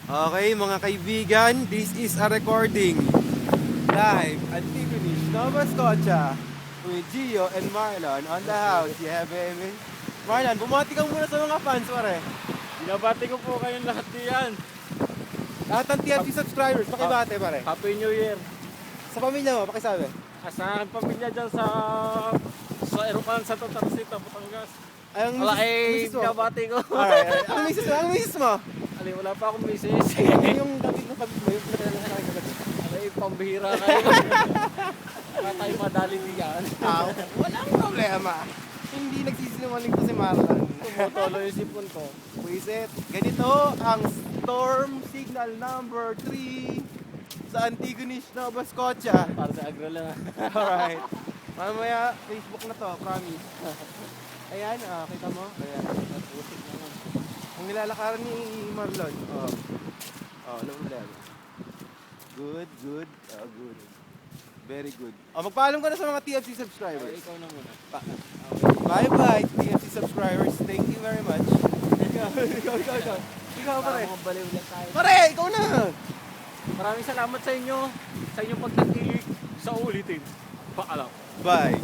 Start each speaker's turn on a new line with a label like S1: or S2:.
S1: Okay, mga kaibigan, this is a recording live at Antigonish, Nova Scotia with Gio and Marlon on the house. Yeah, baby. Marlon, bumati ka muna sa mga fans, pare.
S2: Binabati ko po kayong lahat diyan.
S1: Lahat ng TFC subscribers, pakibate, pare.
S2: Happy New Year.
S1: Sa pamilya mo, pakisabi.
S2: Sa aking pamilya dyan sa Eropan, Santo Tarcita, Batangas.
S1: Ay, ang
S2: Wala
S1: misis mo.
S2: binabati ko.
S1: Alright. Ang misis mo? Ang misis mo?
S2: Alay, wala pa akong misis.
S1: Yung dapat na pag mo, yung pinagkakalang gabi.
S2: Alay, pambihira kayo. Wala tayo madali diyan.
S1: Walang problema. Hindi nagsisinungaling ko si Marlon.
S2: Tumutolo yung sipon ko.
S1: Wisit, ganito ang storm signal number 3 sa Antigonish, Nova Scotia.
S2: Para sa agro lang.
S1: Alright. Mamaya, Facebook na to, promise. Ayan, kita mo? Ayan.
S2: Pusik naman.
S1: Ang nilalakaran ni Marlon. No problema. Good. Good. Very good. Magpaalam ka na sa mga TFC
S2: Ay,
S1: subscribers.
S2: ikaw na muna.
S1: Bye-bye, TFC subscribers. Thank you very much. Ikaw, pare.
S2: Para mga baliw lang tayo.
S1: Pare, ikaw na.
S2: Maraming salamat sa inyo. Sa inyong pagtangkilik sa ulitin. Paalam.
S1: Bye.